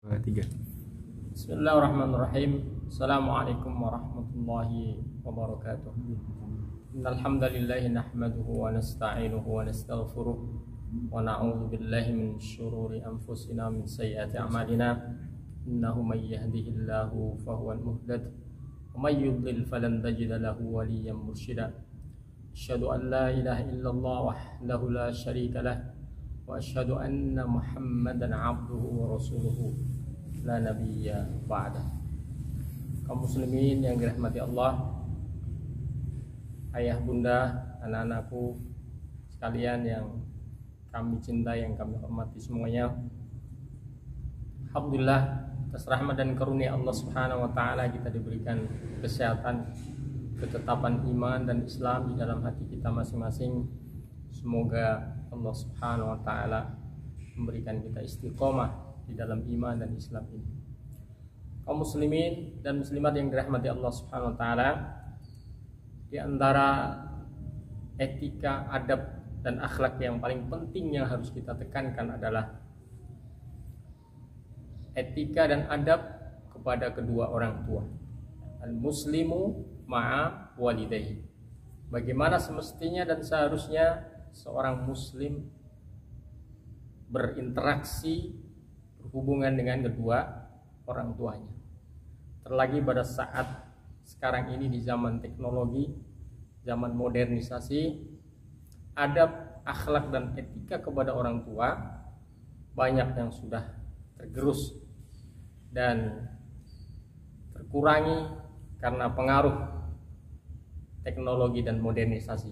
Tiga. Bismillahirrahmanirrahim. Assalamualaikum warahmatullahi wabarakatuh. Innal hamdalillah nahmaduhu wa nasta'inuhu wa nastaghfiruh wa na'udzu billahi min shururi anfusina min sayyiati a'malina. Innahu may yahdihillahu fahuwal muhtad wa may yudlil falan tajida lahu waliyyan mursyida. Asyhadu an la ilaha illallah wahdahu la syarika lah wa asyhadu anna Muhammadan 'abduhu wa rasuluhu la nabiyya ba'da. Kaum muslimin yang dirahmati Allah, ayah bunda, anak-anakku sekalian yang kami cintai, yang kami hormati semuanya. Alhamdulillah, atas rahmat dan karunia Allah Subhanahu wa taala kita diberikan kesehatan, ketetapan iman dan Islam di dalam hati kita masing-masing. Semoga Allah Subhanahu wa taala memberikan kita istiqomah di dalam iman dan Islam ini. Kaum muslimin dan muslimat yang dirahmati Allah Subhanahu wa taala, di antara etika, adab dan akhlak yang paling penting yang harus kita tekankan adalah etika dan adab kepada kedua orang tua. Al-muslimu ma'a walidayhi. Bagaimana semestinya dan seharusnya seorang muslim berinteraksi, berhubungan dengan kedua orang tuanya. Terlagi pada saat sekarang ini di zaman teknologi, zaman modernisasi, adab, akhlak dan etika kepada orang tua banyak yang sudah tergerus dan terkurangi karena pengaruh teknologi dan modernisasi.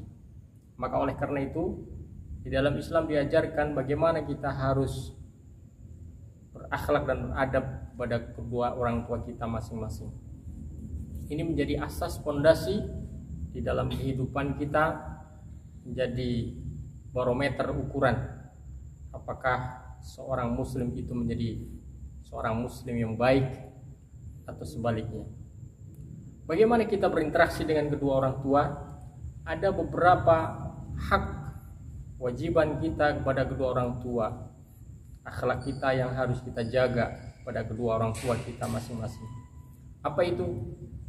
Maka oleh karena itu, di dalam Islam diajarkan bagaimana kita harus berakhlak dan beradab kepada kedua orang tua kita masing-masing. Ini menjadi asas fondasi di dalam kehidupan kita, menjadi barometer ukuran apakah seorang muslim itu menjadi seorang muslim yang baik atau sebaliknya. Bagaimana kita berinteraksi dengan kedua orang tua? Ada beberapa hak wajiban kita kepada kedua orang tua, akhlak kita yang harus kita jaga pada kedua orang tua kita masing-masing. Apa itu?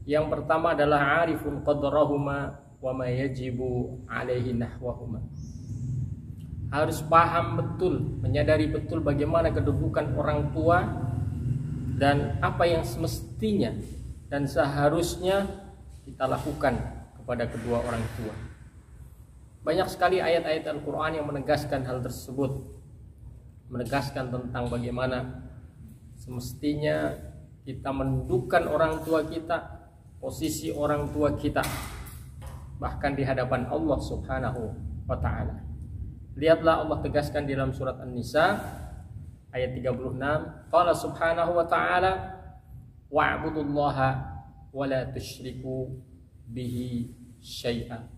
Yang pertama adalah arifun qadrahuma wa ma yajibu alaihi nahwahuma. Harus paham betul, menyadari betul bagaimana kedudukan orang tua dan apa yang semestinya dan seharusnya kita lakukan kepada kedua orang tua. Banyak sekali ayat-ayat Al-Quran yang menegaskan hal tersebut, menegaskan tentang bagaimana semestinya kita menundukkan orang tua kita, posisi orang tua kita, bahkan di hadapan Allah Subhanahu wa ta'ala. Lihatlah Allah tegaskan di dalam surat An-Nisa ayat 36, qala subhanahu wa ta'ala wa'budullaha wa la tusyriku bihi syai'an.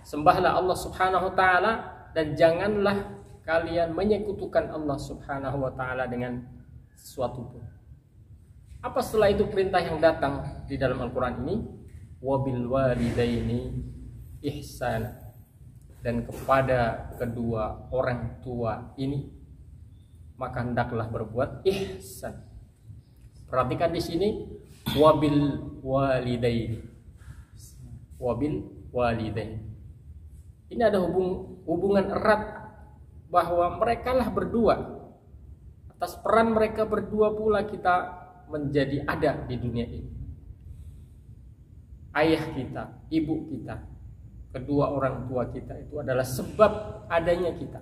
Sembahlah Allah Subhanahu wa ta'ala dan janganlah kalian menyekutukan Allah Subhanahu wa ta'ala dengan sesuatu pun. Apa setelah itu perintah yang datang di dalam Al-Quran ini? Wabil walidaini ihsana. Dan kepada kedua orang tua ini maka hendaklah berbuat ihsan. Perhatikan di sini wabil walidaini. Wabil walidaini. Ini ada hubungan erat bahwa merekalah berdua. Atas peran mereka berdua pula kita menjadi ada di dunia ini. Ayah kita, ibu kita, kedua orang tua kita itu adalah sebab adanya kita.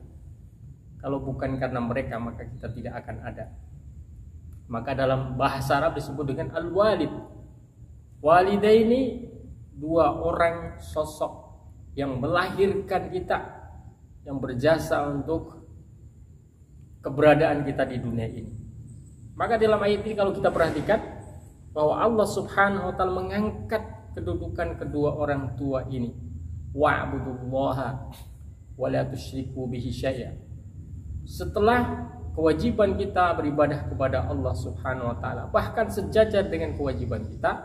Kalau bukan karena mereka maka kita tidak akan ada. Maka dalam bahasa Arab disebut dengan al-walid. Walidaini, dua orang sosok yang melahirkan kita, yang berjasa untuk keberadaan kita di dunia ini. Maka dalam ayat ini kalau kita perhatikan bahwa Allah Subhanahu wa ta'ala mengangkat kedudukan kedua orang tua ini. Wa'budullaha wa la tusyriku bihi syai'a. Setelah kewajiban kita beribadah kepada Allah Subhanahu wa ta'ala, bahkan sejajar dengan kewajiban kita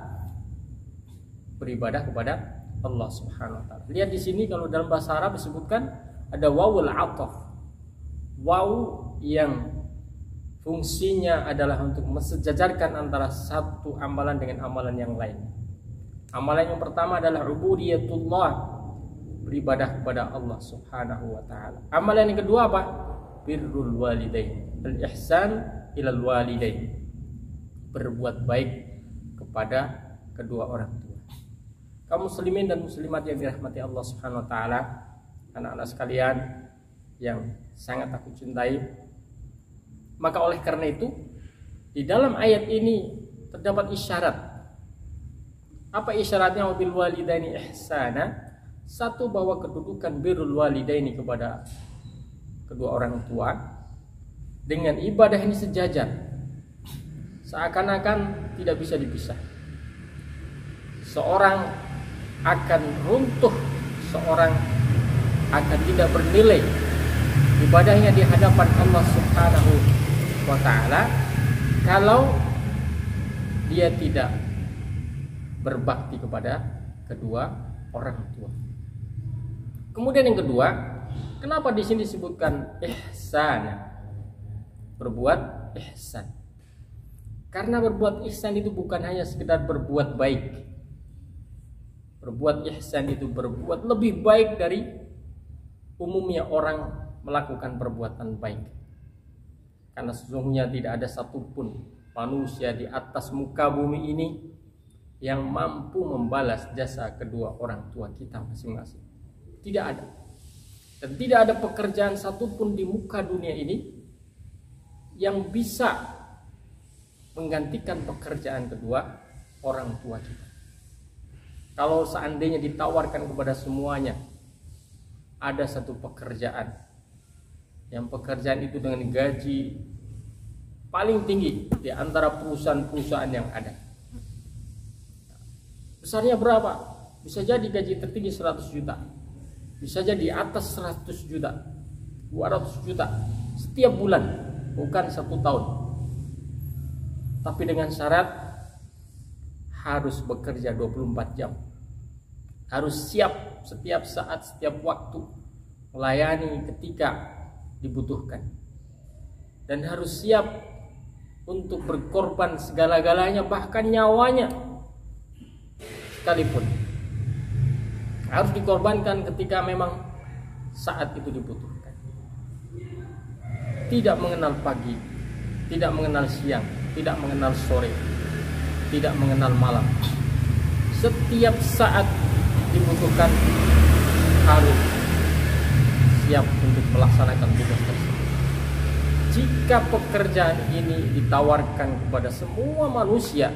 beribadah kepada Allah Subhanahu wa ta'ala. Lihat di sini kalau dalam bahasa Arab disebutkan ada wawul 'athaf. Waw yang fungsinya adalah untuk mensejajarkan antara satu amalan dengan amalan yang lain. Amalan yang pertama adalah ubudiyatullah, beribadah kepada Allah Subhanahu wa taala. Amalan yang kedua apa? Birrul walidain, al-ihsan ilal walidain, berbuat baik kepada kedua orang tua. Kaum muslimin dan muslimat yang dirahmati Allah Subhanahu wa taala, anak-anak sekalian yang sangat aku cintai, maka oleh karena itu di dalam ayat ini terdapat isyarat. Apa isyaratnya? Wabil walidaini ihsana. Satu, bahwa kedudukan birrul walidaini kepada kedua orang tua dengan ibadah ini sejajar, seakan-akan tidak bisa dipisah. Seorang akan runtuh, seorang akan tidak bernilai ibadahnya di hadapan Allah Subhanahu wa taala kalau dia tidak berbakti kepada kedua orang tua. Kemudian yang kedua, kenapa di sini disebutkan ihsan? Berbuat ihsan. Karena berbuat ihsan itu bukan hanya sekedar berbuat baik. Berbuat ihsan itu berbuat lebih baik dari umumnya orang melakukan perbuatan baik. Karena sesungguhnya tidak ada satupun manusia di atas muka bumi ini yang mampu membalas jasa kedua orang tua kita masing-masing. Tidak ada. Dan tidak ada pekerjaan satupun di muka dunia ini yang bisa menggantikan pekerjaan kedua orang tua kita. Kalau seandainya ditawarkan kepada semuanya, ada satu pekerjaan, yang pekerjaan itu dengan gaji paling tinggi di antara perusahaan-perusahaan yang ada. Besarnya berapa? Bisa jadi gaji tertinggi 100 juta. Bisa jadi atas 100 juta, 200 juta setiap bulan, bukan 1 tahun. Tapi dengan syarat harus bekerja 24 jam. Harus siap setiap saat, setiap waktu, melayani ketika dibutuhkan. Dan harus siap untuk berkorban segala-galanya, bahkan nyawanya sekalipun harus dikorbankan ketika memang saat itu dibutuhkan. Tidak mengenal pagi, tidak mengenal siang, tidak mengenal sore, tidak mengenal malam. Setiap saat dibutuhkan harus siap untuk melaksanakan tugas tersebut. Jika pekerjaan ini ditawarkan kepada semua manusia,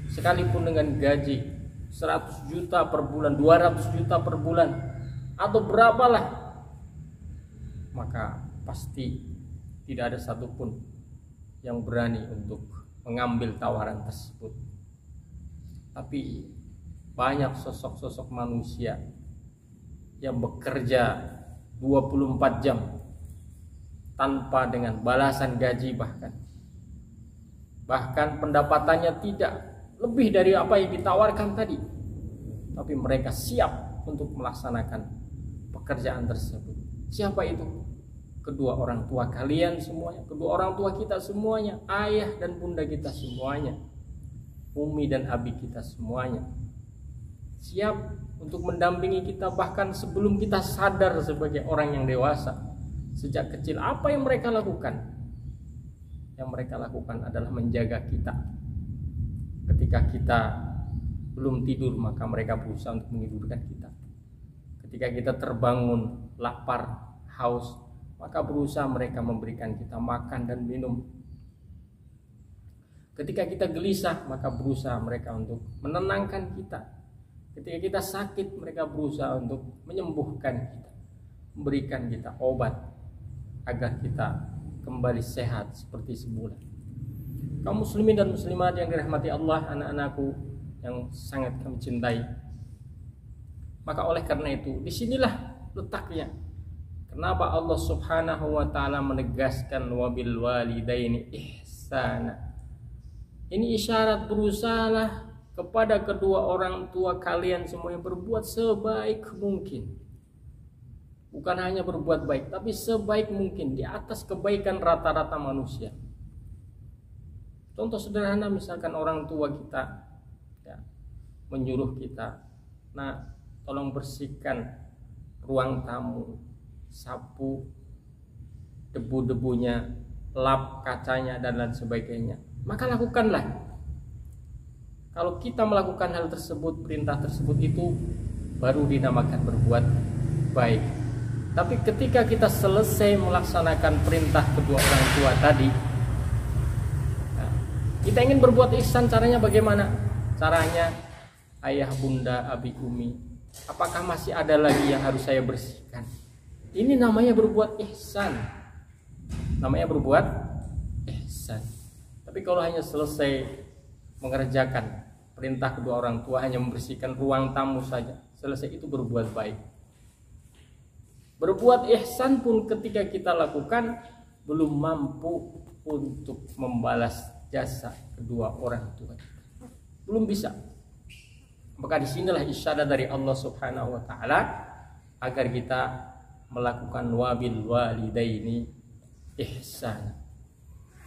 sekalipun dengan gaji 100 juta per bulan, 200 juta per bulan, atau berapalah, maka pasti tidak ada satupun yang berani untuk mengambil tawaran tersebut. Tapi banyak sosok-sosok manusia yang bekerja 24 jam tanpa dengan balasan gaji, bahkan pendapatannya tidak lebih dari apa yang ditawarkan tadi, tapi mereka siap untuk melaksanakan pekerjaan tersebut. Siapa itu? Kedua orang tua kalian semuanya, kedua orang tua kita semuanya, ayah dan bunda kita semuanya, umi dan abi kita semuanya, siap untuk mendampingi kita bahkan sebelum kita sadar sebagai orang yang dewasa. Sejak kecil apa yang mereka lakukan? Yang mereka lakukan adalah menjaga kita. Ketika kita belum tidur, maka mereka berusaha untuk menidurkan kita. Ketika kita terbangun lapar, haus, maka berusaha mereka memberikan kita makan dan minum. Ketika kita gelisah, maka berusaha mereka untuk menenangkan kita. Ketika kita sakit, mereka berusaha untuk menyembuhkan kita, memberikan kita obat agar kita kembali sehat seperti semula. Kaum muslimin dan muslimat yang dirahmati Allah, anak-anakku yang sangat kami cintai, maka oleh karena itu disinilah letaknya kenapa Allah Subhanahu wa ta'ala menegaskan wabil walidaini ihsana. Ini isyarat, berusahalah kepada kedua orang tua kalian semuanya berbuat sebaik mungkin. Bukan hanya berbuat baik, tapi sebaik mungkin di atas kebaikan rata-rata manusia. Contoh sederhana, misalkan orang tua kita ya, menyuruh kita, nah tolong bersihkan ruang tamu, sapu debu-debunya, lap kacanya dan lain sebagainya. Maka lakukanlah. Kalau kita melakukan hal tersebut, perintah tersebut, itu baru dinamakan berbuat baik. Tapi ketika kita selesai melaksanakan perintah kedua orang tua tadi, nah, kita ingin berbuat ihsan, caranya bagaimana? Caranya, ayah, bunda, abi, umi, apakah masih ada lagi yang harus saya bersihkan? Ini namanya berbuat ihsan. Namanya berbuat ihsan. Tapi kalau hanya selesai mengerjakan perintah kedua orang tua, hanya membersihkan ruang tamu saja, selesai, itu berbuat baik. Berbuat ihsan pun ketika kita lakukan belum mampu untuk membalas jasa kedua orang tua kita. Belum bisa. Maka disinilah isyarat dari Allah Subhanahu wa ta'ala agar kita melakukan wabil walidaini ihsan.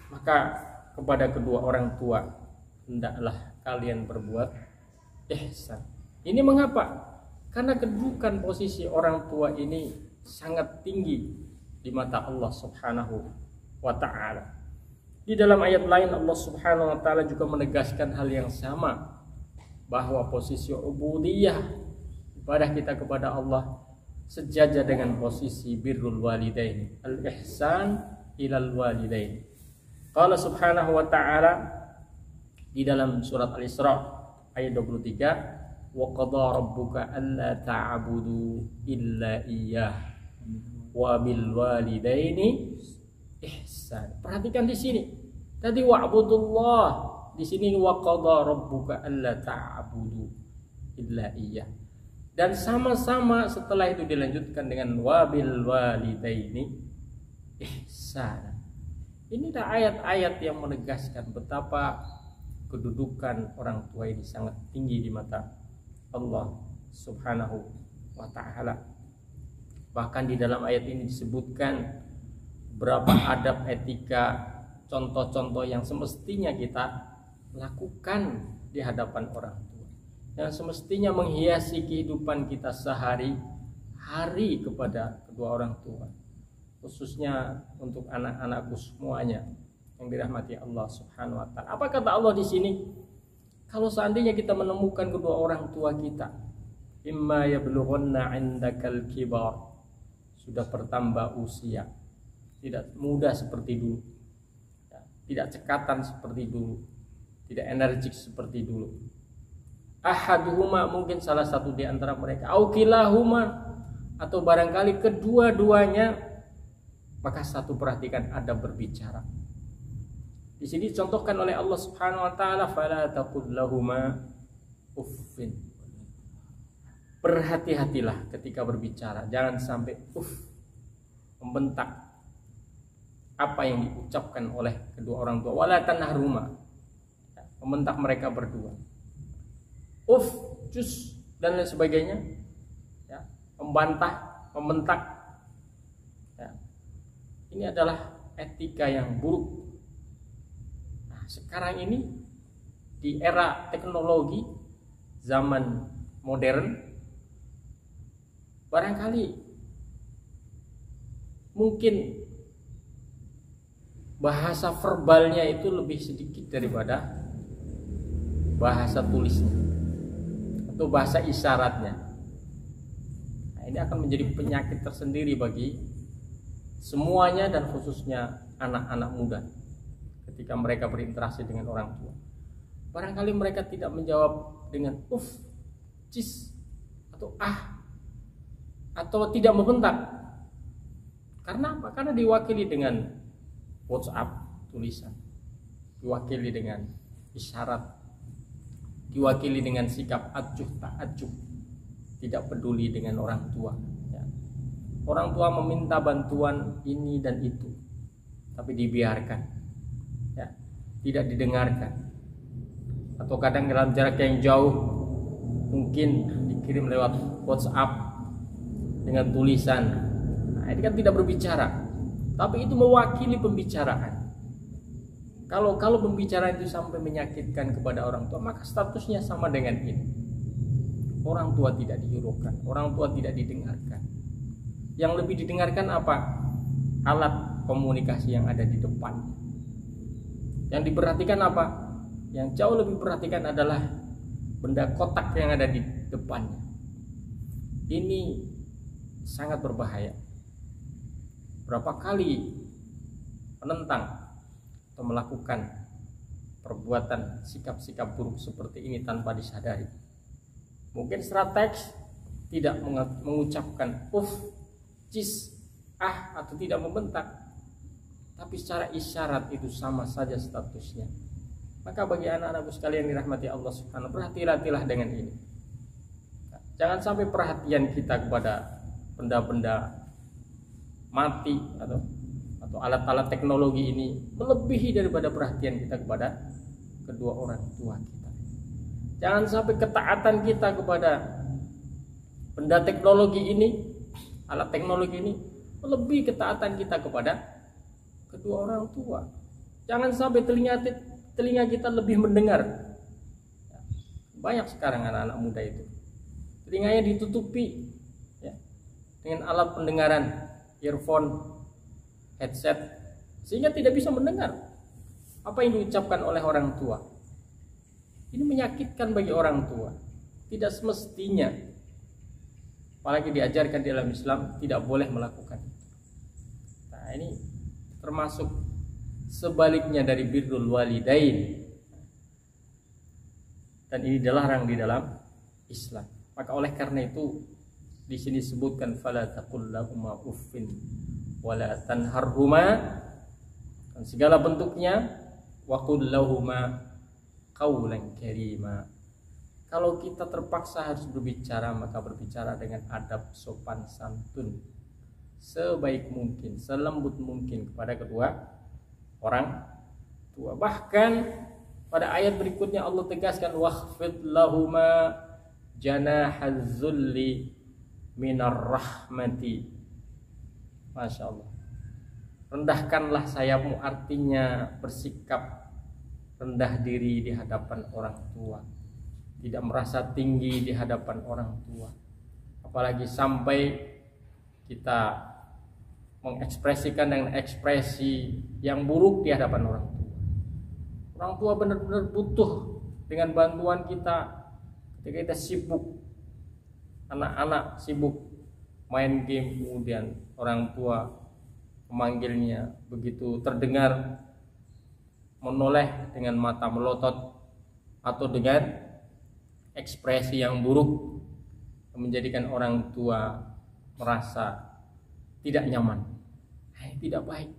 Maka kepada kedua orang tua hendaklah kalian berbuat ihsan. Ini mengapa? Karena kedudukan posisi orang tua ini sangat tinggi di mata Allah Subhanahu wa ta'ala. Di dalam ayat lain Allah Subhanahu wa ta'ala juga menegaskan hal yang sama, bahwa posisi ubudiyah, ibadah kita kepada Allah, sejajar dengan posisi birrul walidain, al-ihsan ilal walidain. Qala Subhanahu wa ta'ala di dalam surat Al-Isra ayat 23, wa qadha rabbuka alla ta'budu illa iyyah wa bil walidaini ihsan. Perhatikan di sini. Tadi wa'budullah, di sini wa qadha rabbuka alla ta'budu illa iyyah. Dan sama-sama setelah itu dilanjutkan dengan wa bil walidaini ihsan. Ini adalah ayat-ayat yang menegaskan betapa kedudukan orang tua ini sangat tinggi di mata Allah Subhanahu wa ta'ala. Bahkan di dalam ayat ini disebutkan berapa adab, etika, contoh-contoh yang semestinya kita lakukan di hadapan orang tua, yang semestinya menghiasi kehidupan kita sehari-hari kepada kedua orang tua, khususnya untuk anak-anakku semuanya yang dirahmati Allah Subhanahu wa ta'ala. Apa kata Allah di sini? Kalau seandainya kita menemukan kedua orang tua kita, imma yablughanna 'indakal kibar, sudah bertambah usia, tidak muda seperti dulu, tidak cekatan seperti dulu, tidak energik seperti dulu. Ahaduhuma, mungkin salah satu di antara mereka, au kilahuma, atau barangkali kedua-duanya, maka satu, perhatikan adab berbicara. Di sini dicontohkan oleh Allah Subhanahu wa ta'ala, fala taqul lahuma uffin. Berhati-hatilah ketika berbicara, jangan sampai membentak apa yang diucapkan oleh kedua orang tua. Wala tanharhuma, membentak mereka berdua, cus dan lain sebagainya, ya, membantah, membentak, ya. Ini adalah etika yang buruk. Nah, sekarang ini di era teknologi, zaman modern, barangkali mungkin bahasa verbalnya itu lebih sedikit daripada bahasa tulisnya atau bahasa isyaratnya. Nah, ini akan menjadi penyakit tersendiri bagi semuanya dan khususnya anak-anak muda ketika mereka berinteraksi dengan orang tua. Barangkali mereka tidak menjawab dengan cis atau atau tidak membentak. Karena apa? Karena diwakili dengan WhatsApp tulisan, diwakili dengan isyarat, diwakili dengan sikap acuh tak acuh, tidak peduli dengan orang tua, ya. Orang tua meminta bantuan ini dan itu, tapi dibiarkan, ya, tidak didengarkan. Atau kadang dalam jarak yang jauh, mungkin dikirim lewat WhatsApp dengan tulisan Nah, ini kan tidak berbicara, tapi itu mewakili pembicaraan. Kalau pembicaraan itu sampai menyakitkan kepada orang tua, maka statusnya sama dengan ini. Orang tua tidak dihiraukan, orang tua tidak didengarkan. Yang lebih didengarkan apa? Alat komunikasi yang ada di depan. Yang diperhatikan apa? Yang jauh lebih diperhatikan adalah benda kotak yang ada di depannya. Ini sangat berbahaya. Berapa kali menentang atau melakukan perbuatan sikap-sikap buruk seperti ini tanpa disadari. Mungkin secara teks tidak mengucapkan cis, atau tidak membentak, tapi secara isyarat itu sama saja statusnya. Maka bagi anak-anakku sekalian dirahmati Allah Subhanahu, berhati-hatilah dengan ini. Jangan sampai perhatian kita kepada benda-benda mati atau alat-alat teknologi ini melebihi daripada perhatian kita kepada kedua orang tua kita. Jangan sampai ketaatan kita kepada benda teknologi ini, alat teknologi ini melebihi ketaatan kita kepada kedua orang tua. Jangan sampai telinga kita lebih mendengar. Banyak sekarang anak-anak muda itu telinganya ditutupi dengan alat pendengaran, earphone, headset, sehingga tidak bisa mendengar apa yang diucapkan oleh orang tua. Ini menyakitkan bagi orang tua. Tidak semestinya, apalagi diajarkan di dalam Islam, tidak boleh melakukan. Nah, ini termasuk sebaliknya dari birrul walidain, dan ini dilarang di dalam Islam. Maka oleh karena itu di sini disebutkan fala taqul lahuma uffin wala tanharhuma, dan segala bentuknya, wa qul lahuma qaulan karima. Kalau kita terpaksa harus berbicara, maka berbicara dengan adab, sopan santun, sebaik mungkin, selembut mungkin kepada kedua orang tua. Bahkan pada ayat berikutnya Allah tegaskan wakhfid lahuma janahaz zulli minar rahmati. Masya Allah. Rendahkanlah sayapmu, artinya bersikap rendah diri di hadapan orang tua, tidak merasa tinggi di hadapan orang tua. Apalagi sampai kita mengekspresikan dengan ekspresi yang buruk di hadapan orang tua. Orang tua benar-benar butuh dengan bantuan kita ketika kita sibuk, anak-anak sibuk main game, kemudian orang tua memanggilnya, begitu terdengar menoleh dengan mata melotot atau dengan ekspresi yang buruk, menjadikan orang tua merasa tidak nyaman. Tidak baik.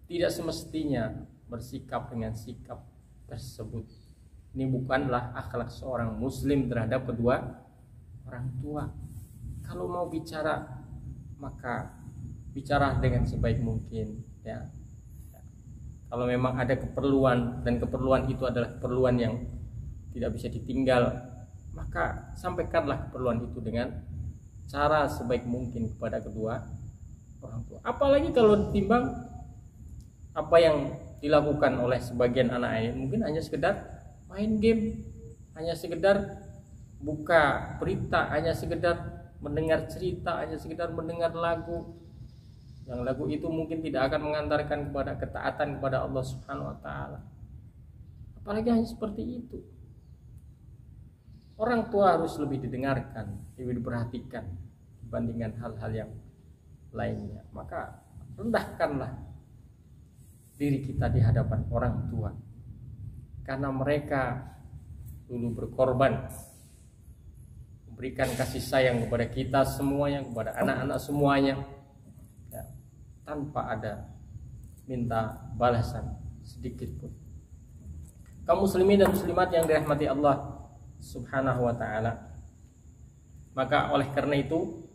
Tidak semestinya bersikap dengan sikap tersebut. Ini bukanlah akhlak seorang muslim terhadap kedua orang tua. Kalau mau bicara, maka bicara dengan sebaik mungkin, ya. Kalau memang ada keperluan, dan keperluan itu adalah keperluan yang tidak bisa ditinggal, maka sampaikanlah keperluan itu dengan cara sebaik mungkin kepada kedua orang tua. Apalagi kalau ditimbang apa yang dilakukan oleh sebagian anak ini, mungkin hanya sekedar main game, hanya sekedar buka berita, hanya sekedar mendengar cerita, hanya sekedar mendengar lagu. Yang lagu itu mungkin tidak akan mengantarkan kepada ketaatan kepada Allah Subhanahu wa taala. Apalagi hanya seperti itu. Orang tua harus lebih didengarkan, lebih diperhatikan dibandingkan hal-hal yang lainnya. Maka rendahkanlah diri kita di hadapan orang tua, karena mereka dulu berkorban memberikan kasih sayang kepada kita semuanya, kepada anak-anak semuanya, ya, tanpa ada minta balasan sedikit pun. Kaum muslimin dan muslimat yang dirahmati Allah Subhanahu wa ta'ala, maka oleh karena itu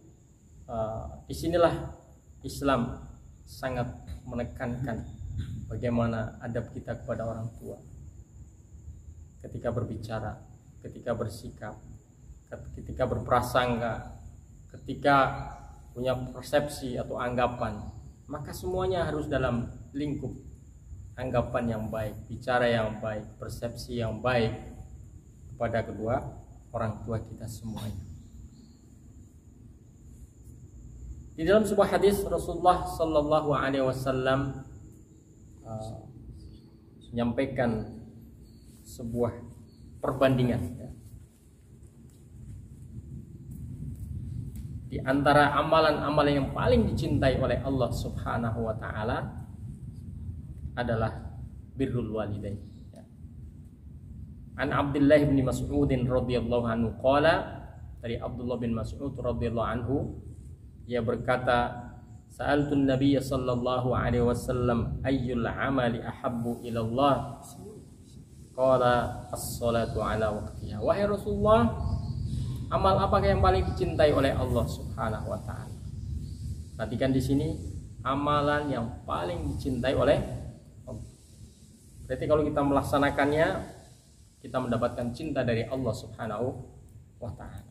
disinilah Islam sangat menekankan bagaimana adab kita kepada orang tua ketika berbicara, ketika bersikap, ketika berprasangka, ketika punya persepsi atau anggapan, maka semuanya harus dalam lingkup anggapan yang baik, bicara yang baik, persepsi yang baik kepada kedua orang tua kita semuanya. Di dalam sebuah hadis Rasulullah Sallallahu Alaihi Wasallam menyampaikan sebuah perbandingan, ya. Di antara amalan-amalan yang paling dicintai oleh Allah Subhanahu wa taala adalah birrul walidain, ya. An Abdullah bin Mas'ud radhiyallahu anhu qala, dari Abdullah bin Mas'ud radhiyallahu anhu, ia berkata, sa'altun Nabiy sallallahu alaihi wasallam ayyul amali ahabbu ila Allah? Qala as-salatu ala waqtiha. Wahai Rasulullah, amal apakah yang paling dicintai oleh Allah Subhanahu wa taala? Perhatikan di sini, amalan yang paling dicintai oleh Allah. Berarti kalau kita melaksanakannya, kita mendapatkan cinta dari Allah Subhanahu wa taala.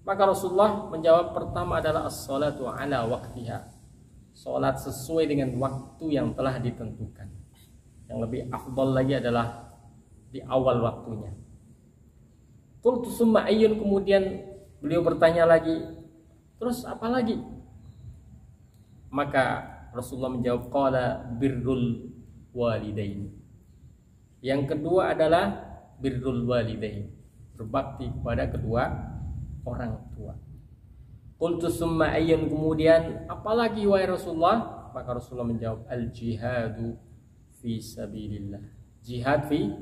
Maka Rasulullah menjawab, pertama adalah as-salatu ala waqtiha. Salat sesuai dengan waktu yang telah ditentukan. Yang lebih afdal lagi adalah di awal waktunya. Qultu summa ayyun, kemudian beliau bertanya lagi, terus apa lagi? Maka Rasulullah menjawab, qala birrul walidain. Yang kedua adalah birrul walidain, berbakti kepada kedua orang tua. Qultu summa ayyun, kemudian apalagi wahai Rasulullah? Maka Rasulullah menjawab, al jihadu fi sabilillah. Jihad fi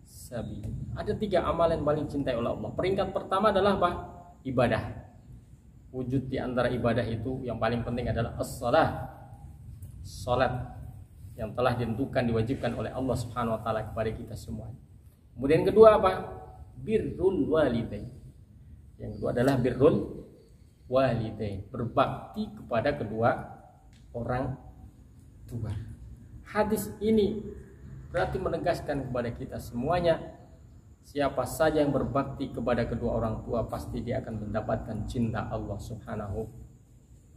sabilillah. Ada 3 amalan yang paling cintai oleh Allah. Peringkat pertama adalah apa? Ibadah. Wujud di antara ibadah itu yang paling penting adalah as-salah. Salat yang telah ditentukan, diwajibkan oleh Allah Subhanahu wa taala kepada kita semua. Kemudian kedua apa? Birrul walidain. Yang kedua adalah birrul walidain, berbakti kepada kedua orang tua. Hadis ini berarti menegaskan kepada kita semuanya, siapa saja yang berbakti kepada kedua orang tua pasti dia akan mendapatkan cinta Allah Subhanahu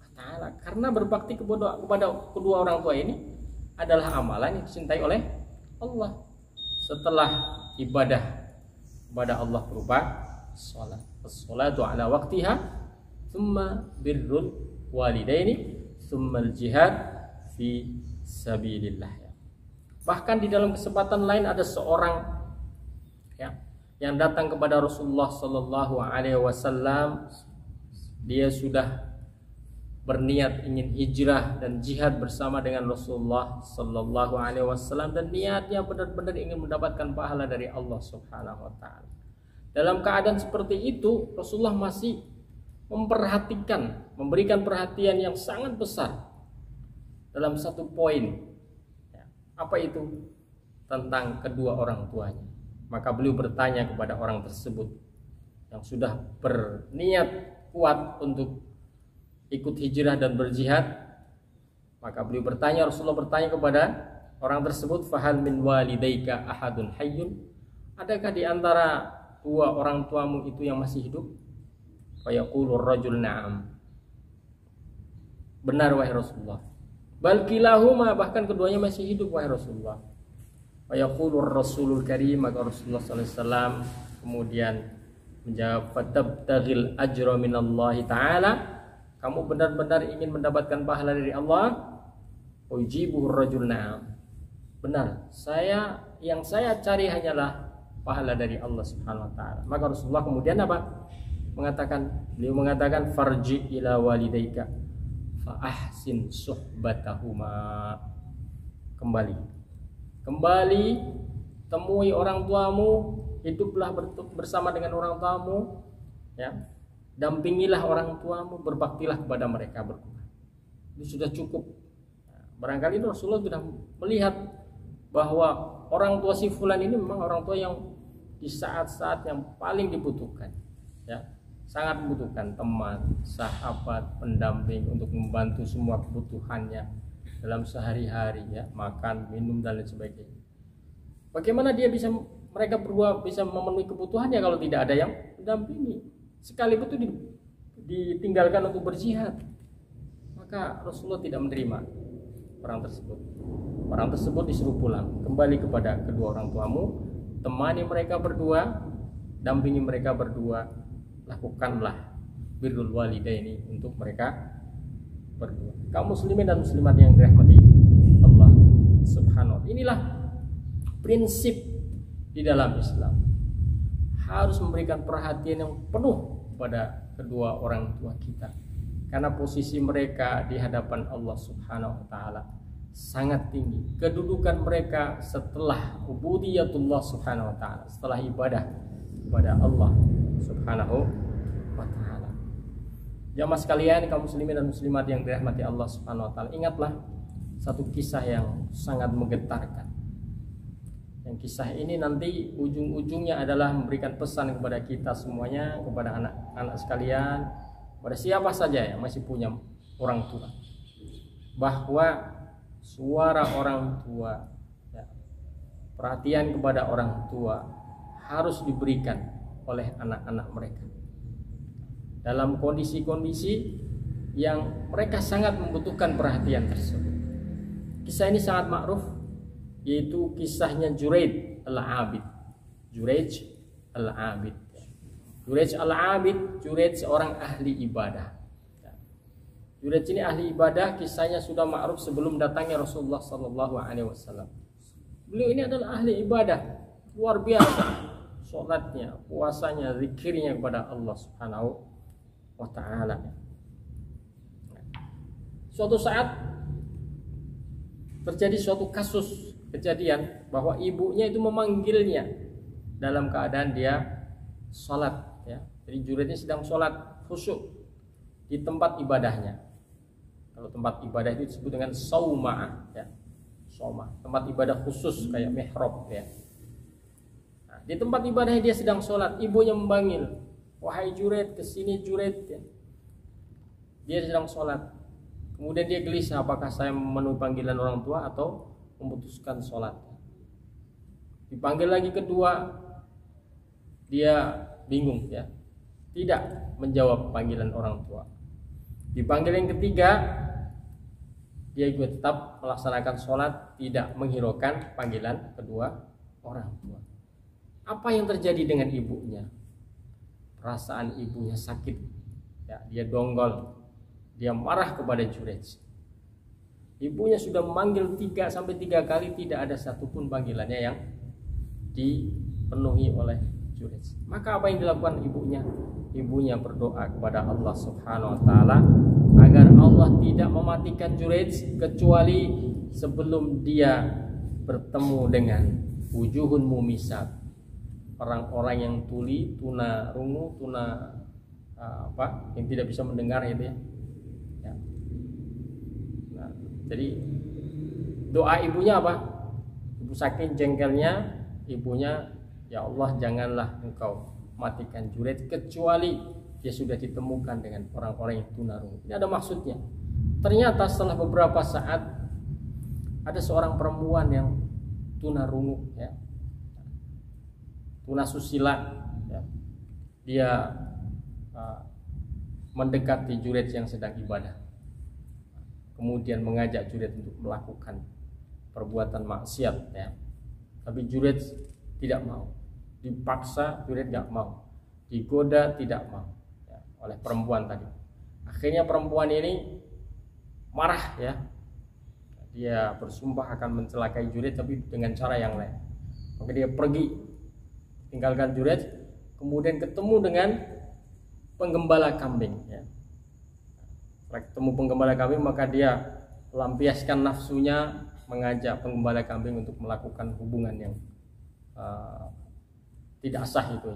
wa taala. Karena berbakti kepada kedua orang tua ini adalah amalan yang dicintai oleh Allah. Setelah ibadah kepada Allah berupa salat, as-salatu ala waqtiha, thumma birrul walidaini, thumma al-jihad fi sabilillah. Bahkan di dalam kesempatan lain ada seorang, ya, yang datang kepada Rasulullah sallallahu alaihi wasallam. Dia sudah berniat ingin hijrah dan jihad bersama dengan Rasulullah sallallahu alaihi wasallam, dan niatnya benar-benar ingin mendapatkan pahala dari Allah Subhanahu wa taala. Dalam keadaan seperti itu, Rasulullah masih memperhatikan, memberikan perhatian yang sangat besar dalam satu poin. Apa itu? Tentang kedua orang tuanya. Maka beliau bertanya kepada orang tersebut yang sudah berniat kuat untuk ikut hijrah dan berjihad. Maka beliau bertanya, Rasulullah bertanya kepada orang tersebut, fahal min walidaika ahadun hayyun? Adakah di antara dua orang tuamu itu yang masih hidup? Fayaqulu ar-rajul na'am. Benar wahai Rasulullah. Bal kilahuma, bahkan keduanya masih hidup wahai Rasulullah. Fayaqulu ar-rasulul karim, maka Rasulullah sallallahu alaihi wasallam kemudian menjawab, fatabtaghil ajra minallahi ta'ala, kamu benar-benar ingin mendapatkan pahala dari Allah? Ujibuhu ar-rajul na'am. Benar, yang saya cari hanyalah pahala dari Allah Subhanahu wa taala. Maka Rasulullah kemudian apa? Beliau mengatakan farji ila walidaika fa ahsin suhbatahuma. Kembali temui orang tuamu, hiduplah bersama dengan orang tuamu, ya. Dampingilah orang tuamu, berbaktilah kepada mereka berdua. Itu sudah cukup. Barangkali Rasulullah sudah melihat bahwa orang tua si fulan ini memang orang tua yang di saat-saat yang paling dibutuhkan, ya, sangat membutuhkan teman, sahabat, pendamping untuk membantu semua kebutuhannya dalam sehari-hari, ya, makan, minum dan lain sebagainya. Bagaimana mereka berdua bisa memenuhi kebutuhannya kalau tidak ada yang mendampingi? Sekalipun itu ditinggalkan untuk berjihad, Maka Rasulullah tidak menerima orang tersebut. Orang tersebut disuruh pulang, kembali kepada kedua orang tuamu, temani mereka berdua, dampingi mereka berdua, lakukanlah birrul walidaini untuk mereka berdua. Kaum muslimin dan muslimat yang dirahmati Allah Subhanahu wa ta'ala. Inilah prinsip di dalam Islam. Harus memberikan perhatian yang penuh pada kedua orang tua kita. Karena posisi mereka di hadapan Allah Subhanahu wa ta'ala sangat tinggi. Kedudukan mereka setelah ubudiyatullah Subhanahu wa ta'ala, setelah ibadah kepada Allah Subhanahu wa ta'ala. Jamaah sekalian, kaum muslimin dan muslimat yang dirahmati Allah Subhanahu wa ta'ala, ingatlah satu kisah yang sangat menggetarkan. Yang kisah ini nanti ujung-ujungnya adalah memberikan pesan kepada kita semuanya, kepada anak-anak sekalian, pada siapa saja yang masih punya orang tua, bahwa suara orang tua, ya, perhatian kepada orang tua harus diberikan oleh anak-anak mereka dalam kondisi-kondisi yang mereka sangat membutuhkan perhatian tersebut. Kisah ini sangat ma'ruf, yaitu kisahnya Juraij al-Abid. Juraij al-Abid. Juraij al-Abid, Juraij seorang ahli ibadah. Juraij ini ahli ibadah, kisahnya sudah ma'ruf sebelum datangnya Rasulullah SAW. Beliau ini adalah ahli ibadah, luar biasa. Sholatnya, puasanya, zikirnya kepada Allah Subhanahu wa ta'ala. Suatu saat terjadi suatu kasus kejadian bahwa ibunya itu memanggilnya dalam keadaan dia sholat, ya. Jadi Juraijnya sedang sholat khusyuk di tempat ibadahnya. Kalau tempat ibadah itu disebut dengan saumah, ya. Saumah, tempat ibadah khusus kayak mihrab, ya. Nah, di tempat ibadahnya dia sedang sholat, ibunya memanggil, wahai Juraij, kesini Juraij, ya. Dia sedang sholat. Kemudian dia gelisah, apakah saya memenuhi panggilan orang tua atau memutuskan sholat. Dipanggil lagi kedua, dia bingung, ya, tidak menjawab panggilan orang tua. Dipanggil yang ketiga, dia juga tetap melaksanakan sholat, tidak menghiraukan panggilan kedua orang tua. Apa yang terjadi dengan ibunya? Perasaan ibunya sakit, ya, dia donggol, dia marah kepada Juraij. Ibunya sudah memanggil 3 kali, tidak ada satupun panggilannya yang dipenuhi oleh Juraij. Maka apa yang dilakukan ibunya? Ibunya berdoa kepada Allah Subhanahu wa ta'ala agar Allah tidak mematikan Juraij kecuali sebelum dia bertemu dengan wujuhun mumisat, orang-orang yang tuli, tuna rungu, tuna yang tidak bisa mendengar, itu ya. Nah, jadi doa ibunya apa? Ibu saking jengkelnya, ibunya, ya Allah, janganlah engkau matikan Juraij kecuali dia sudah ditemukan dengan orang-orang yang tunarungu. Ini ada maksudnya. Ternyata setelah beberapa saat ada seorang perempuan yang tunarungu, ya, tunasusila, ya. Dia mendekati Juraij yang sedang ibadah, kemudian mengajak Juraij untuk melakukan perbuatan maksiat, ya. Tapi Juraij tidak mau. Dipaksa, Juraij tidak mau. Digoda, tidak mau, ya, oleh perempuan tadi. Akhirnya perempuan ini marah, ya. Dia bersumpah akan mencelakai Juraij, tapi dengan cara yang lain. Maka dia pergi, tinggalkan Juraij, kemudian ketemu dengan penggembala kambing, ya. Setelah ketemu penggembala kambing, maka dia lampiaskan nafsunya, mengajak penggembala kambing untuk melakukan hubungan yang tidak sah itu.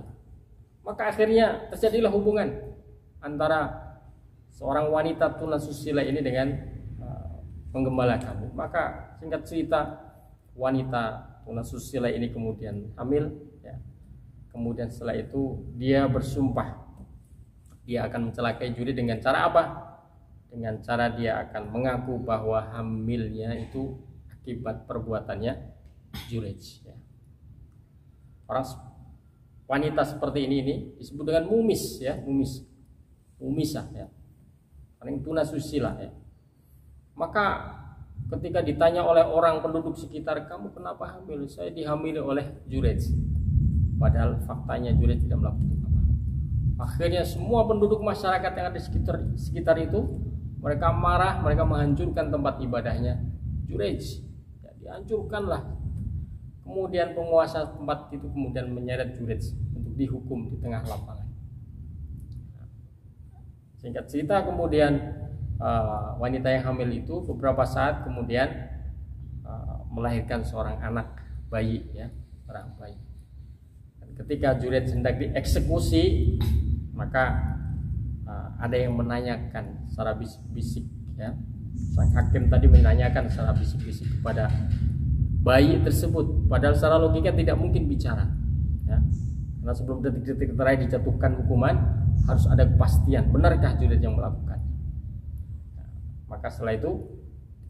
Maka akhirnya terjadilah hubungan antara seorang wanita tunasusila ini dengan penggembala kambing. Maka singkat cerita, wanita tunasusila ini kemudian hamil, ya. Kemudian setelah itu dia bersumpah dia akan mencelakai Juraij dengan cara apa? Dengan cara dia akan mengaku bahwa hamilnya itu akibat perbuatannya Juraij, ya. Orang wanita seperti ini disebut dengan mumis, ya, mumisah, ya, paling tunasusila, ya. Maka ketika ditanya oleh orang penduduk sekitar, kamu kenapa hamil? Saya dihamili oleh Jurej. Padahal faktanya Jurej tidak melakukan apa-apa. Akhirnya semua penduduk masyarakat yang ada di sekitar itu, mereka marah, mereka menghancurkan tempat ibadahnya Jurej. Ya, dihancurkanlah. Kemudian penguasa tempat itu kemudian menyeret Jurej untuk dihukum di tengah lapangan. Singkat cerita, kemudian wanita yang hamil itu beberapa saat kemudian melahirkan seorang anak bayi, ya, orang bayi. Dan ketika Jurej hendak dieksekusi, maka ada yang menanyakan secara bisik-bisik, ya. Sang hakim tadi menanyakan secara bisik-bisik kepada bayi tersebut, padahal secara logika tidak mungkin bicara, ya. Karena sebelum detik-detik terakhir dijatuhkan hukuman harus ada kepastian, benarkah Jurej yang melakukan. Nah, maka setelah itu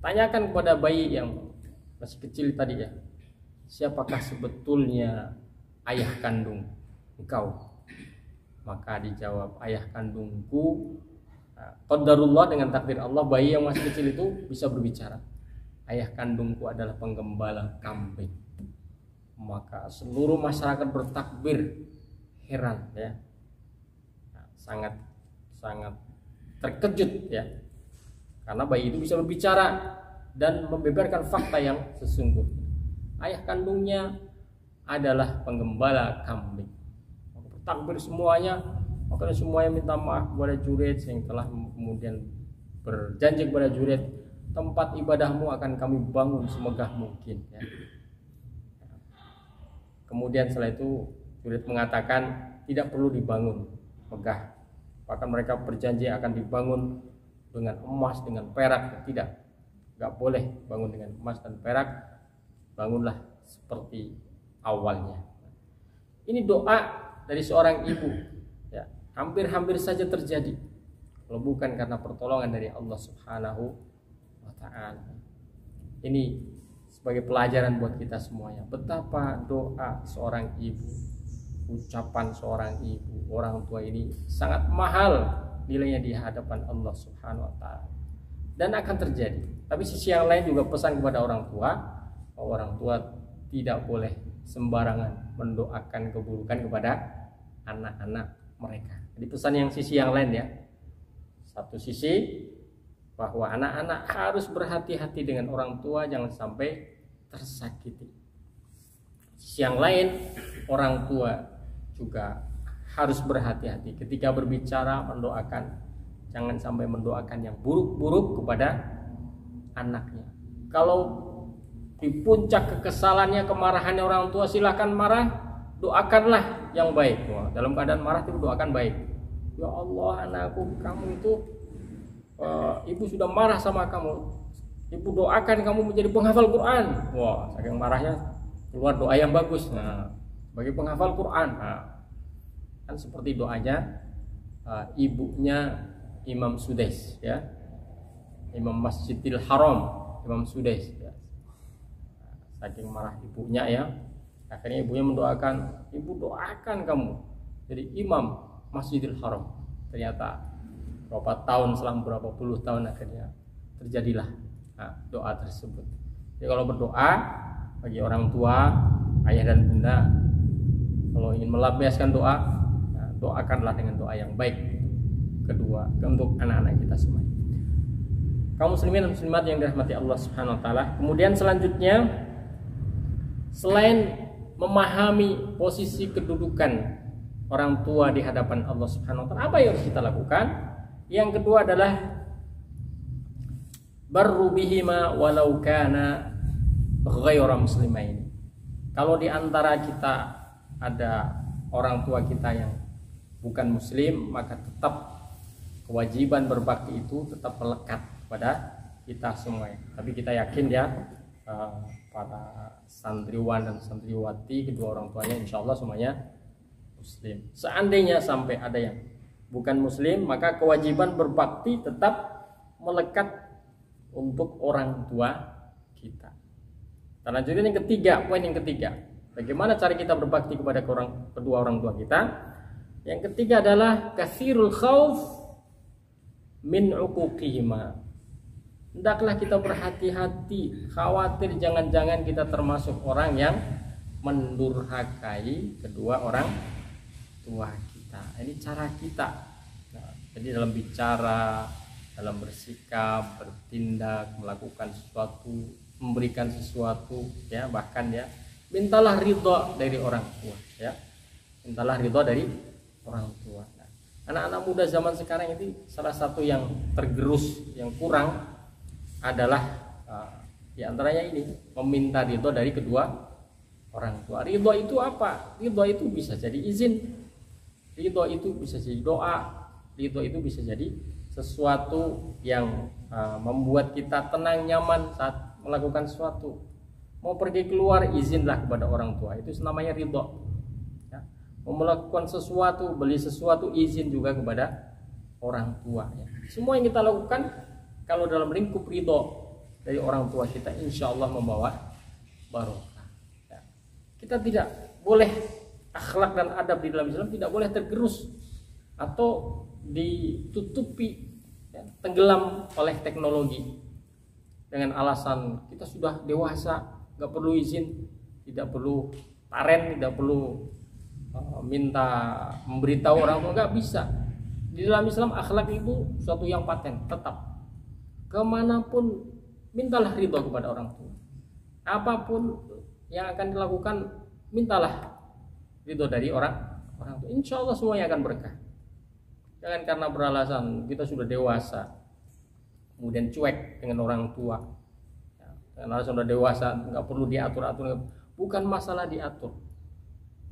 tanyakan kepada bayi yang masih kecil tadi, ya, siapakah sebetulnya ayah kandung engkau? Maka dijawab, ayah kandungku. Qadarullah, dengan takdir Allah, bayi yang masih kecil itu bisa berbicara. Ayah kandungku adalah penggembala kambing. Maka seluruh masyarakat bertakbir, heran, ya. Sangat terkejut, ya, karena bayi itu bisa berbicara dan membeberkan fakta yang sesungguhnya. Ayah kandungnya adalah penggembala kambing. Maka bertakbir semuanya, makanya semuanya minta maaf kepada Jurej yang telah kemudian berjanji kepada Jurej, tempat ibadahmu akan kami bangun semegah mungkin, ya. Kemudian setelah itu Jurej mengatakan tidak perlu dibangun megah. Bahkan mereka berjanji akan dibangun dengan emas, dengan perak. Tidak, nggak boleh bangun dengan emas dan perak. Bangunlah seperti awalnya. Ini doa dari seorang ibu, ya, hampir-hampir saja terjadi kalau bukan karena pertolongan dari Allah Subhanahu wa Ta'ala. Ini sebagai pelajaran buat kita semuanya, betapa doa seorang ibu, ucapan seorang ibu, orang tua ini sangat mahal nilainya di hadapan Allah Subhanahu wa Ta'ala, dan akan terjadi. Tapi sisi yang lain juga pesan kepada orang tua, bahwa orang tua tidak boleh sembarangan mendoakan keburukan kepada anak-anak mereka. Jadi pesan yang sisi yang lain, ya. Satu sisi bahwa anak-anak harus berhati-hati dengan orang tua, jangan sampai tersakiti. Sisi yang lain, orang tua juga harus berhati-hati ketika berbicara, mendoakan, jangan sampai mendoakan yang buruk-buruk kepada anaknya. Kalau di puncak kekesalannya, kemarahannya orang tua, silahkan marah, doakanlah yang baik. Wah, dalam keadaan marah itu doakan baik. Ya Allah, anakku, kamu itu ibu sudah marah sama kamu, ibu doakan kamu menjadi penghafal Quran. Wah, saking marahnya keluar doa yang bagus. Nah, bagi penghafal Quran, nah, kan seperti doanya ibunya Imam Sudais, ya, Imam Masjidil Haram, Imam Sudais, ya. Saking marah ibunya, ya, akhirnya ibunya mendoakan, ibu doakan kamu jadi imam Masjidil Haram. Ternyata berapa tahun, selang berapa puluh tahun, akhirnya terjadilah doa tersebut. Jadi kalau berdoa bagi orang tua, ayah dan bunda, kalau ingin melampiaskan doa, doakanlah dengan doa yang baik kedua untuk anak-anak kita semua. Kaum muslimin dan muslimat yang dirahmati Allah Subhanahu wa Ta'ala. Kemudian selanjutnya, selain memahami posisi kedudukan orang tua di hadapan Allah Subhanahu wa Ta'ala, apa yang harus kita lakukan? Yang kedua adalah barru bihima walau kana ghayra muslimain. Kalau di antara kita ada orang tua kita yang bukan muslim, maka tetap kewajiban berbakti itu tetap melekat pada kita semua. Tapi kita yakin, ya, para santriwan dan santriwati, kedua orang tuanya insya Allah semuanya muslim. Seandainya sampai ada yang bukan muslim, maka kewajiban berbakti tetap melekat untuk orang tua kita. Dan lanjutnya yang ketiga, poin yang ketiga, bagaimana cara kita berbakti kepada kedua orang tua kita. Yang ketiga adalah katsirul khauf min uquqihima, hendaklah kita berhati-hati, khawatir jangan-jangan kita termasuk orang yang mendurhakai kedua orang tua kita. Ini cara kita. Nah, jadi dalam bicara, dalam bersikap, bertindak, melakukan sesuatu, memberikan sesuatu, ya, bahkan ya, mintalah ridho dari orang tua, ya. Mintalah ridho dari orang tua. Nah, anak-anak muda zaman sekarang ini salah satu yang tergerus, yang kurang adalah di antaranya ini meminta ridho dari kedua orang tua. Ridho itu apa? Ridho itu bisa jadi izin, ridho itu bisa jadi doa, ridho itu bisa jadi sesuatu yang membuat kita tenang, nyaman saat melakukan sesuatu. Mau pergi keluar, izinlah kepada orang tua, itu namanya ridho, ya. Mau melakukan sesuatu, beli sesuatu, izin juga kepada orang tua, ya. Semua yang kita lakukan kalau dalam lingkup ridho dari orang tua kita, insya Allah membawa barokah, ya. Kita tidak boleh, akhlak dan adab di dalam Islam tidak boleh tergerus atau ditutupi, ya, tenggelam oleh teknologi dengan alasan kita sudah dewasa, nggak perlu izin, tidak perlu taren, tidak perlu minta memberitahu orang tua, nggak bisa. Di dalam Islam akhlak itu suatu yang paten, tetap. Kemanapun mintalah ridho kepada orang tua. Apapun yang akan dilakukan, mintalah ridho dari orang tua. Insya Allah semuanya akan berkah. Jangan karena beralasan kita sudah dewasa kemudian cuek dengan orang tua, ya, dengan alasan sudah dewasa nggak perlu diatur-atur. Bukan masalah diatur,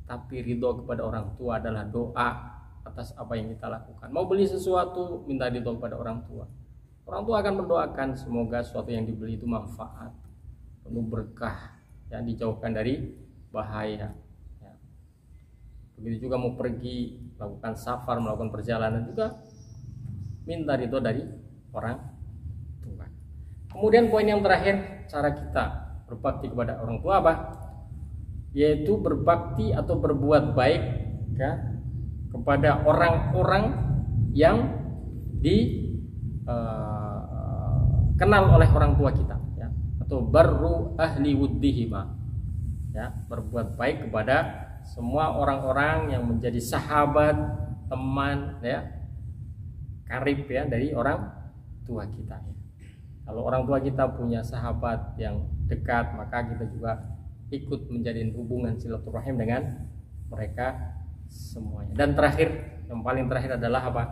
tapi ridho kepada orang tua adalah doa atas apa yang kita lakukan. Mau beli sesuatu, minta ridho kepada orang tua. Orang tua akan mendoakan semoga sesuatu yang dibeli itu manfaat, penuh berkah, yang dijauhkan dari bahaya, ya. Begitu juga mau pergi melakukan safar, melakukan perjalanan juga minta ridho dari orang tua. Kemudian poin yang terakhir, cara kita berbakti kepada orang tua apa? Yaitu berbakti atau berbuat baik, ya, kepada orang-orang yang kenal oleh orang tua kita, ya, atau barru ahli wuddihima, ya, berbuat baik kepada semua orang-orang yang menjadi sahabat, teman, ya, karib, ya, dari orang tua kita, ya. Kalau orang tua kita punya sahabat yang dekat, maka kita juga ikut menjalin hubungan silaturahim dengan mereka semuanya. Dan terakhir, yang paling terakhir adalah apa?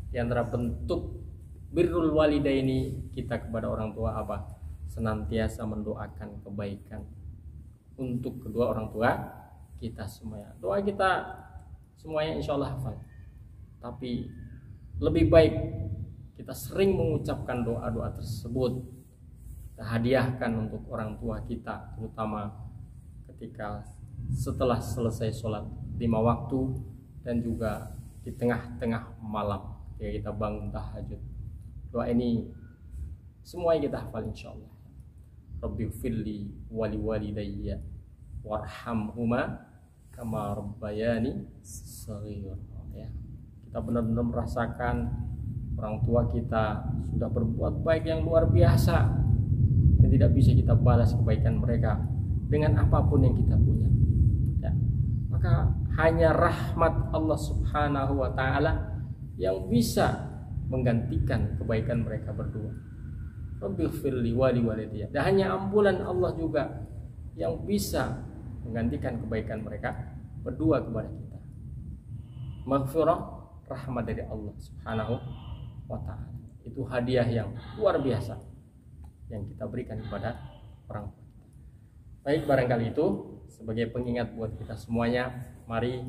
Di antara bentuk birrul walidaini kita kepada orang tua apa? Senantiasa mendoakan kebaikan untuk kedua orang tua kita semuanya. Doa kita semuanya insya Allah hafal. Tapi lebih baik kita sering mengucapkan doa-doa tersebut, kita hadiahkan untuk orang tua kita, terutama ketika setelah selesai sholat 5 waktu dan juga di tengah-tengah malam ketika kita bangun tahajud. Doa ini semuanya kita hafal insyaallah. Rabbighfirli wali walidayya warhamhuma kama rabbayani shaghira, ya. Kita benar-benar merasakan orang tua kita sudah berbuat baik yang luar biasa dan tidak bisa kita balas kebaikan mereka dengan apapun yang kita punya, ya. Maka hanya rahmat Allah Subhanahu wa taala yang bisa menggantikan kebaikan mereka berdua. Rabbighfirli wali walidayya. Dan hanya ampunan Allah juga yang bisa menggantikan kebaikan mereka berdua kepada kita. Maghfirah, rahmat dari Allah Subhanahu wa taala. Itu hadiah yang luar biasa yang kita berikan kepada orang tua kita. Baik, barangkali itu sebagai pengingat buat kita semuanya, mari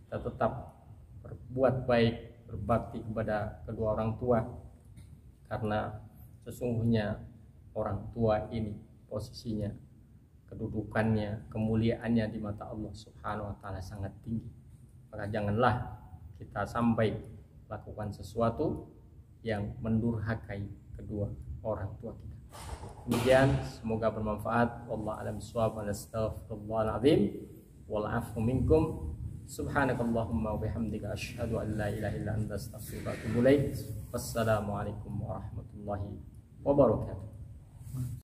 kita tetap berbuat baik, berbakti kepada kedua orang tua, karena sesungguhnya orang tua ini posisinya, kedudukannya, kemuliaannya di mata Allah Subhanahu wa taala sangat tinggi. Maka janganlah kita sampai lakukan sesuatu yang mendurhakai kedua orang tua kita. Demikian, semoga bermanfaat. Wallahu a'lam bishawab. Astaghfirullahal azim wal 'afwu minkum. Subhanakallahumma wa bihamdika asyhadu an la ilaha illa anta astaghfiruka wa atubu ilaik. Wassalamualaikum warahmatullahi wabarakatuh. wabarakatuh.